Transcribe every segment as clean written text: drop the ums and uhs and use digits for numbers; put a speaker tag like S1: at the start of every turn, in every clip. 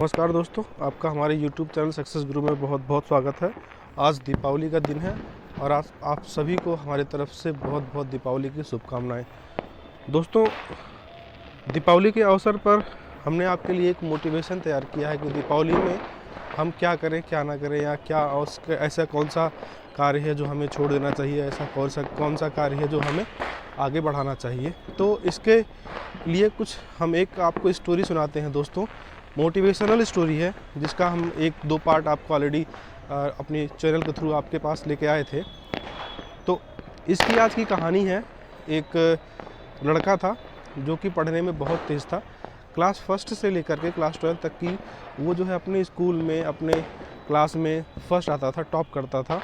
S1: नमस्कार दोस्तों, आपका हमारे YouTube चैनल सक्सेस गुरु में बहुत बहुत स्वागत है। आज दीपावली का दिन है और आज आप सभी को हमारी तरफ से बहुत बहुत दीपावली की शुभकामनाएं। दोस्तों, दीपावली के अवसर पर हमने आपके लिए एक मोटिवेशन तैयार किया है कि दीपावली में हम क्या करें क्या ना करें, या क्या ऐसा कौन सा कार्य है जो हमें छोड़ देना चाहिए, ऐसा कौन सा कार्य है जो हमें आगे बढ़ाना चाहिए। तो इसके लिए कुछ हम एक आपको स्टोरी सुनाते हैं दोस्तों। मोटिवेशनल स्टोरी है जिसका हम 1-2 पार्ट आपको ऑलरेडी अपनी चैनल के थ्रू आपके पास लेके आए थे। तो इसकी आज की कहानी है, एक लड़का था जो कि पढ़ने में बहुत तेज़ था। क्लास फर्स्ट से लेकर के क्लास 12 तक की वो जो है अपने स्कूल में, अपने क्लास में फर्स्ट आता था, टॉप करता था।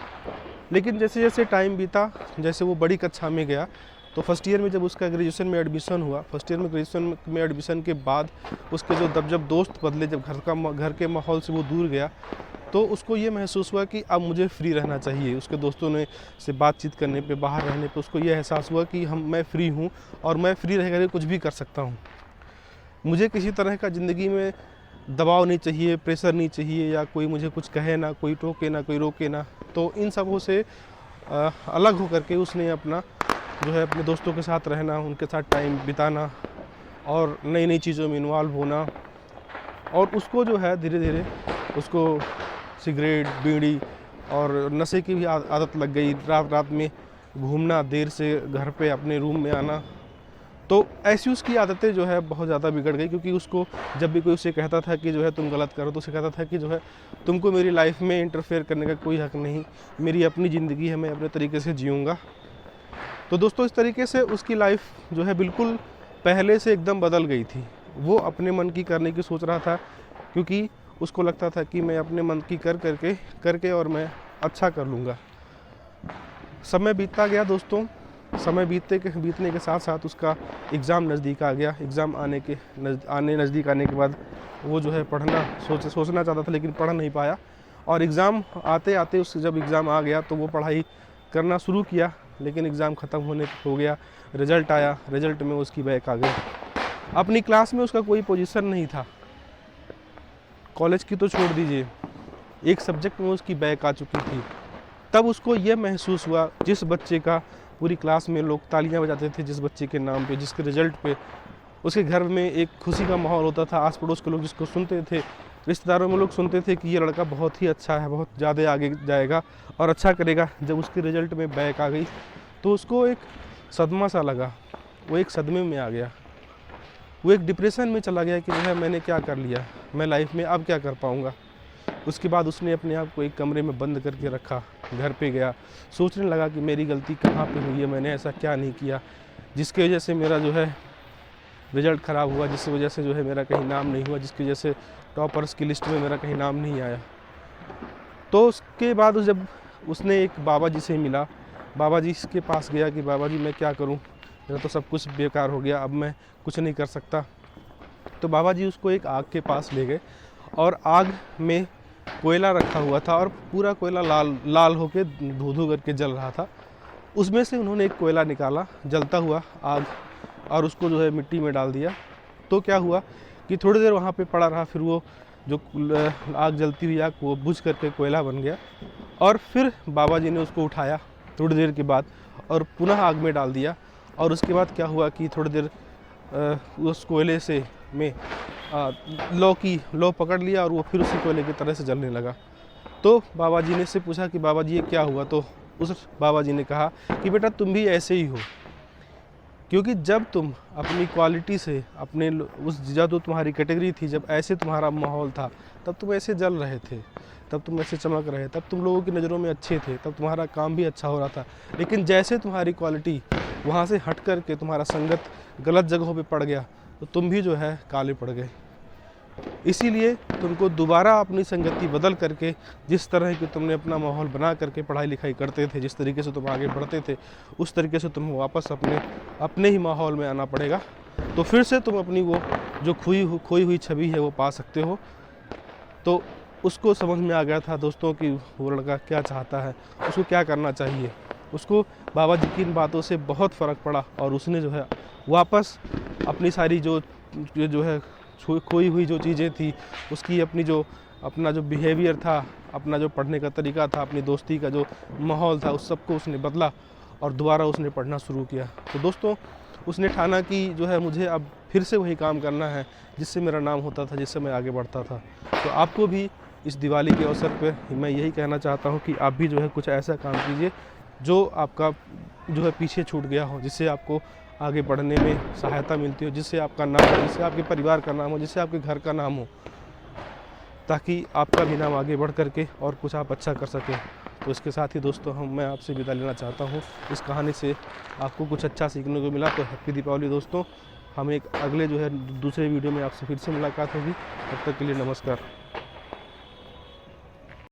S1: लेकिन जैसे जैसे टाइम बीता, जैसे वो बड़ी कक्षा में गया, तो फर्स्ट ईयर में जब उसका ग्रेजुएशन में एडमिशन हुआ, फर्स्ट ईयर में ग्रेजुएशन में एडमिशन के बाद उसके जब दोस्त बदले, जब घर के माहौल से वो दूर गया, तो उसको ये महसूस हुआ कि अब मुझे फ्री रहना चाहिए। उसके दोस्तों ने से बातचीत करने पे, बाहर रहने पे उसको ये एहसास हुआ कि मैं फ्री हूँ और मैं फ्री रह कर कुछ भी कर सकता हूँ। मुझे किसी तरह का ज़िंदगी में दबाव नहीं चाहिए, प्रेशर नहीं चाहिए, या कोई मुझे कुछ कहे ना, कोई टोके ना, कोई रोके ना। तो इन सबों से अलग होकर के उसने अपना जो है अपने दोस्तों के साथ रहना, उनके साथ टाइम बिताना और नई नई चीज़ों में इन्वॉल्व होना। और उसको जो है धीरे धीरे उसको सिगरेट, बीड़ी और नशे की भी आदत लग गई। रात रात में घूमना, देर से घर पे अपने रूम में आना। तो ऐसी उसकी आदतें जो है बहुत ज़्यादा बिगड़ गई, क्योंकि उसको जब भी कोई उसे कहता था कि जो है तुम गलत करो, तो उसे कहता था कि जो है तुमको मेरी लाइफ में इंटरफेयर करने का कोई हक नहीं, मेरी अपनी ज़िंदगी है, मैं अपने तरीके से जीऊँगा। तो दोस्तों, इस तरीके से उसकी लाइफ जो है बिल्कुल पहले से एकदम बदल गई थी। वो अपने मन की करने की सोच रहा था, क्योंकि उसको लगता था कि मैं अपने मन की करके और मैं अच्छा कर लूँगा। समय बीतता गया दोस्तों। समय बीतने के साथ साथ उसका एग्ज़ाम नज़दीक आ गया। एग्ज़ाम नज़दीक आने के बाद वो जो है सोचना चाहता था, लेकिन पढ़ नहीं पाया। और एग्ज़ाम आते आते जब एग्ज़ाम आ गया तो वो पढ़ाई करना शुरू किया, लेकिन एग्ज़ाम ख़त्म हो गया। रिज़ल्ट आया, रिज़ल्ट में उसकी बैक आ गई। अपनी क्लास में उसका कोई पोजीशन नहीं था, कॉलेज की तो छोड़ दीजिए, एक सब्जेक्ट में उसकी बैक आ चुकी थी। तब उसको ये महसूस हुआ, जिस बच्चे का पूरी क्लास में लोग तालियां बजाते थे, जिस बच्चे के नाम पे, जिसके रिज़ल्ट पे, उसके घर में एक खुशी का माहौल होता था। आस पड़ोस के लोग जिसको सुनते थे, रिश्तेदारों में लोग सुनते थे कि ये लड़का बहुत ही अच्छा है, बहुत ज़्यादा आगे जाएगा और अच्छा करेगा। जब उसके रिज़ल्ट में बैक आ गई तो उसको एक सदमा सा लगा। वो एक सदमे में आ गया, वो एक डिप्रेशन में चला गया कि जो है मैंने क्या कर लिया, मैं लाइफ में अब क्या कर पाऊँगा। उसके बाद उसने अपने आप को एक कमरे में बंद करके रखा, घर पे गया, सोचने लगा कि मेरी गलती कहाँ पे हुई है, मैंने ऐसा क्या नहीं किया जिसकी वजह से मेरा जो है रिज़ल्ट ख़राब हुआ, जिसकी वजह से जो है मेरा कहीं नाम नहीं हुआ, जिसकी वजह से टॉपर्स की लिस्ट में मेरा कहीं नाम नहीं आया। तो उसके बाद जब उसने एक बाबा जी से मिला, बाबा जी के पास गया कि बाबा जी मैं क्या करूं, मेरा तो सब कुछ बेकार हो गया, अब मैं कुछ नहीं कर सकता। तो बाबा जी उसको एक आग के पास ले गए और आग में कोयला रखा हुआ था और पूरा कोयला लाल लाल होकर धू धू करके जल रहा था। उसमें से उन्होंने एक कोयला निकाला, जलता हुआ आग, और उसको जो है मिट्टी में डाल दिया। तो क्या हुआ कि थोड़ी देर वहाँ पे पड़ा रहा, फिर वो जो आग जलती हुई आग वो बुझ करके कोयला बन गया। और फिर बाबा जी ने उसको उठाया थोड़ी देर के बाद और पुनः आग में डाल दिया। और उसके बाद क्या हुआ कि थोड़ी देर उस कोयले से में लौ पकड़ लिया और वो फिर उसी कोयले की तरह से जलने लगा। तो बाबा जी ने से पूछा कि बाबा जी ये क्या हुआ। तो उस बाबा जी ने कहा कि बेटा तुम भी ऐसे ही हो, क्योंकि जब तुम अपनी क्वालिटी से अपने जब तो तुम्हारी कैटेगरी थी, जब ऐसे तुम्हारा माहौल था, तब तुम ऐसे जल रहे थे, तब तुम ऐसे चमक रहे, तब तुम लोगों की नज़रों में अच्छे थे, तब तुम्हारा काम भी अच्छा हो रहा था। लेकिन जैसे तुम्हारी क्वालिटी वहाँ से हट कर के तुम्हारा संगत गलत जगहों पे पड़ गया, तो तुम भी जो है काले पड़ गए। इसीलिए तुमको दोबारा अपनी संगति बदल करके, जिस तरह की तुमने अपना माहौल बना करके पढ़ाई लिखाई करते थे, जिस तरीके से तुम आगे बढ़ते थे, उस तरीके से तुम्हें वापस अपने ही माहौल में आना पड़ेगा। तो फिर से तुम अपनी वो जो खोई हुई छवि है वो पा सकते हो। तो उसको समझ में आ गया था दोस्तों कि वो लड़का क्या चाहता है, उसको क्या करना चाहिए। उसको बाबा जी की इन बातों से बहुत फ़र्क पड़ा और उसने जो है वापस अपनी सारी जो है खोई हुई जो चीज़ें थी, उसकी अपना जो बिहेवियर था, अपना जो पढ़ने का तरीका था, अपनी दोस्ती का जो माहौल था, उस सबको उसने बदला और दोबारा उसने पढ़ना शुरू किया। तो दोस्तों, उसने ठाना कि जो है मुझे अब फिर से वही काम करना है जिससे मेरा नाम होता था, जिससे मैं आगे बढ़ता था। तो आपको भी इस दिवाली के अवसर पे मैं यही कहना चाहता हूँ कि आप भी जो है कुछ ऐसा काम कीजिए जो आपका जो है पीछे छूट गया हो, जिससे आपको आगे बढ़ने में सहायता मिलती हो, जिससे आपका नाम हो, जिससे आपके परिवार का नाम हो, जिससे आपके घर का नाम हो, ताकि आपका भी नाम आगे बढ़ करके और कुछ आप अच्छा कर सकें। तो इसके साथ ही दोस्तों मैं आपसे विदा लेना चाहता हूँ। इस कहानी से आपको कुछ अच्छा सीखने को मिला तो हैप्पी दीपावली दोस्तों। हम एक अगले जो है दूसरे वीडियो में आपसे फिर से मुलाकात होगी। तब तक के लिए नमस्कार।